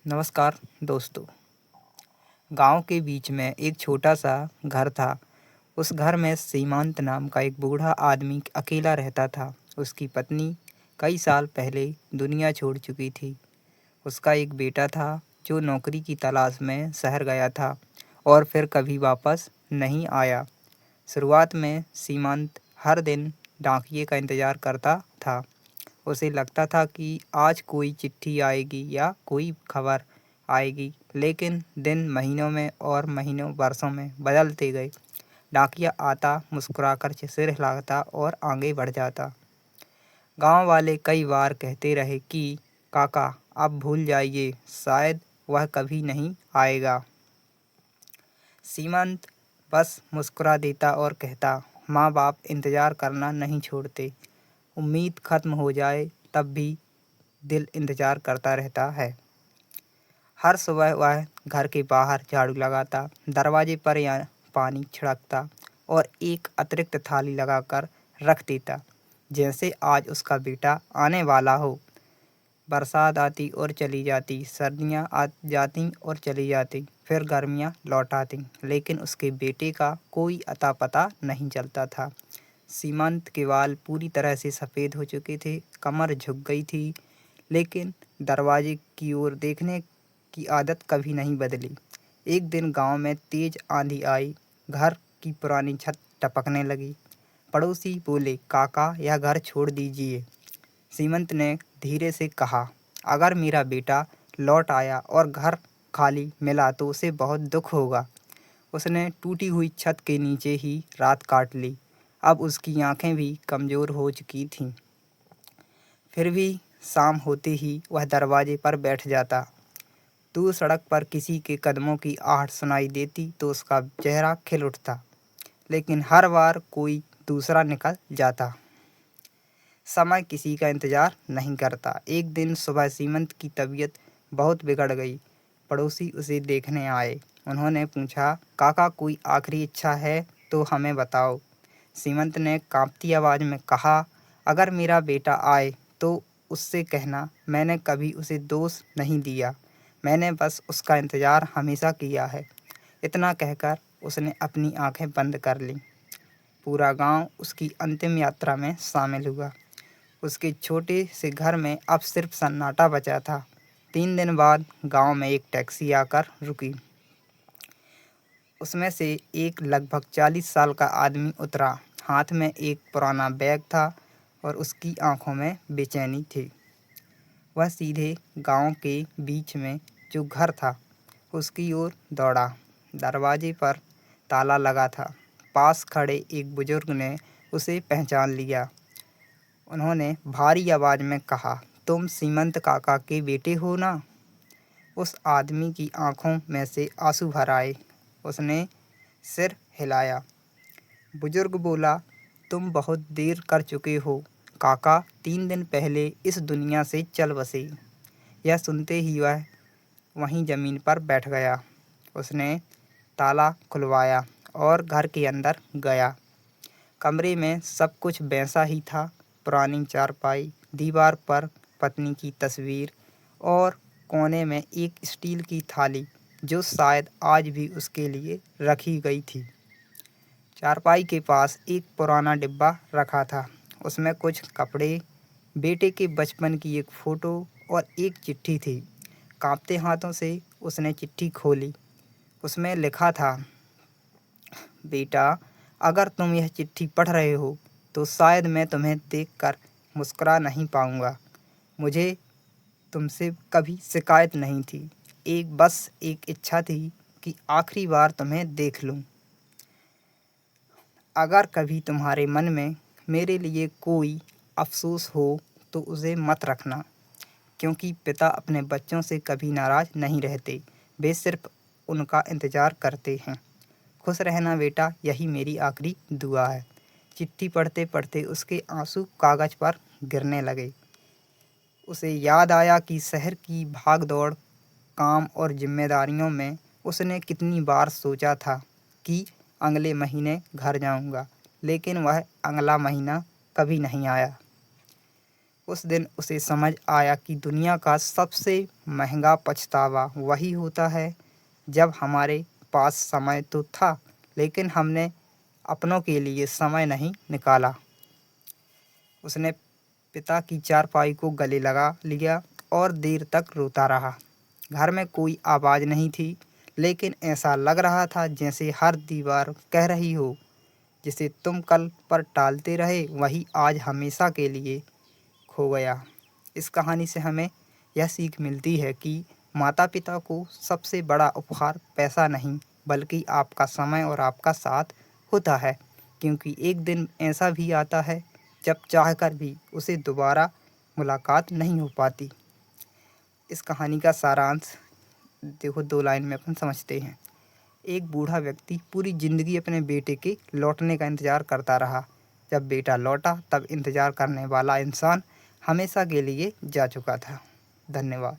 नमस्कार दोस्तों। गांव के बीच में एक छोटा सा घर था। उस घर में सीमांत नाम का एक बूढ़ा आदमी अकेला रहता था। उसकी पत्नी कई साल पहले दुनिया छोड़ चुकी थी। उसका एक बेटा था जो नौकरी की तलाश में शहर गया था और फिर कभी वापस नहीं आया। शुरुआत में सीमांत हर दिन डाकिये का इंतज़ार करता था। उसे लगता था कि आज कोई चिट्ठी आएगी या कोई खबर आएगी, लेकिन दिन महीनों में और महीनों वर्षों में बदलते गए। डाकिया आता, मुस्कुराकर सिर हिलाता और आगे बढ़ जाता। गांव वाले कई बार कहते रहे कि काका अब भूल जाइए, शायद वह कभी नहीं आएगा। सीमंत बस मुस्कुरा देता और कहता, माँ बाप इंतज़ार करना नहीं छोड़ते। उम्मीद खत्म हो जाए तब भी दिल इंतज़ार करता रहता है। हर सुबह वह घर के बाहर झाड़ू लगाता, दरवाजे पर या पानी छिड़कता और एक अतिरिक्त थाली लगाकर रख देता, जैसे आज उसका बेटा आने वाला हो। बरसात आती और चली जाती, सर्दियाँ आ जाती और चली जाती, फिर गर्मियाँ लौट आती, लेकिन उसके बेटे का कोई अता पता नहीं चलता था। सीमंत के बाल पूरी तरह से सफ़ेद हो चुके थे, कमर झुक गई थी, लेकिन दरवाजे की ओर देखने की आदत कभी नहीं बदली। एक दिन गांव में तेज आंधी आई, घर की पुरानी छत टपकने लगी। पड़ोसी बोले, काका यह घर छोड़ दीजिए। सीमंत ने धीरे से कहा, अगर मेरा बेटा लौट आया और घर खाली मिला तो उसे बहुत दुख होगा। उसने टूटी हुई छत के नीचे ही रात काट ली। अब उसकी आंखें भी कमज़ोर हो चुकी थीं। फिर भी शाम होते ही वह दरवाजे पर बैठ जाता। दूर सड़क पर किसी के कदमों की आहट सुनाई देती तो उसका चेहरा खिल उठता, लेकिन हर बार कोई दूसरा निकल जाता। समय किसी का इंतज़ार नहीं करता। एक दिन सुबह सीमंत की तबीयत बहुत बिगड़ गई। पड़ोसी उसे देखने आए। उन्होंने पूछा, काका कोई आखिरी इच्छा है तो हमें बताओ। सीमंत ने कांपती आवाज़ में कहा, अगर मेरा बेटा आए तो उससे कहना मैंने कभी उसे दोष नहीं दिया, मैंने बस उसका इंतज़ार हमेशा किया है। इतना कहकर उसने अपनी आंखें बंद कर लीं। पूरा गांव उसकी अंतिम यात्रा में शामिल हुआ। उसके छोटे से घर में अब सिर्फ सन्नाटा बचा था। 3 दिन बाद गांव में एक टैक्सी आकर रुकी। उसमें से एक लगभग 40 साल का आदमी उतरा। हाथ में एक पुराना बैग था और उसकी आंखों में बेचैनी थी। वह सीधे गांव के बीच में जो घर था उसकी ओर दौड़ा। दरवाजे पर ताला लगा था। पास खड़े एक बुजुर्ग ने उसे पहचान लिया। उन्होंने भारी आवाज़ में कहा, तुम सीमंत काका के बेटे हो ना? उस आदमी की आंखों में से आंसू भर आए। उसने सिर हिलाया। बुजुर्ग बोला, तुम बहुत देर कर चुके हो। काका 3 दिन पहले इस दुनिया से चल बसे। यह सुनते ही वह वहीं ज़मीन पर बैठ गया। उसने ताला खुलवाया और घर के अंदर गया। कमरे में सब कुछ वैसा ही था। पुरानी चारपाई, दीवार पर पत्नी की तस्वीर और कोने में एक स्टील की थाली जो शायद आज भी उसके लिए रखी गई थी। चारपाई के पास एक पुराना डिब्बा रखा था। उसमें कुछ कपड़े, बेटे के बचपन की एक फ़ोटो और एक चिट्ठी थी। कांपते हाथों से उसने चिट्ठी खोली। उसमें लिखा था, बेटा अगर तुम यह चिट्ठी पढ़ रहे हो तो शायद मैं तुम्हें देखकर मुस्कुरा नहीं पाऊँगा। मुझे तुमसे कभी शिकायत नहीं थी। बस एक इच्छा थी कि आखिरी बार तुम्हें देख लूँ। अगर कभी तुम्हारे मन में मेरे लिए कोई अफ़सोस हो तो उसे मत रखना, क्योंकि पिता अपने बच्चों से कभी नाराज़ नहीं रहते। वे सिर्फ उनका इंतज़ार करते हैं। खुश रहना बेटा, यही मेरी आखिरी दुआ है। चिट्ठी पढ़ते पढ़ते उसके आंसू कागज़ पर गिरने लगे। उसे याद आया कि शहर की भाग दौड़, काम और जिम्मेदारियों में उसने कितनी बार सोचा था कि अगले महीने घर जाऊंगा, लेकिन वह अगला महीना कभी नहीं आया। उस दिन उसे समझ आया कि दुनिया का सबसे महंगा पछतावा वही होता है जब हमारे पास समय तो था, लेकिन हमने अपनों के लिए समय नहीं निकाला। उसने पिता की चारपाई को गले लगा लिया और देर तक रोता रहा। घर में कोई आवाज़ नहीं थी, लेकिन ऐसा लग रहा था जैसे हर दीवार कह रही हो, जिसे तुम कल पर टालते रहे वही आज हमेशा के लिए खो गया। इस कहानी से हमें यह सीख मिलती है कि माता पिता को सबसे बड़ा उपहार पैसा नहीं, बल्कि आपका समय और आपका साथ होता है, क्योंकि एक दिन ऐसा भी आता है जब चाहकर भी उसे दोबारा मुलाकात नहीं हो पाती। इस कहानी का सारांश देखो, 2 लाइन में अपन समझते हैं। एक बूढ़ा व्यक्ति पूरी ज़िंदगी अपने बेटे के लौटने का इंतज़ार करता रहा। जब बेटा लौटा तब इंतज़ार करने वाला इंसान हमेशा के लिए जा चुका था। धन्यवाद।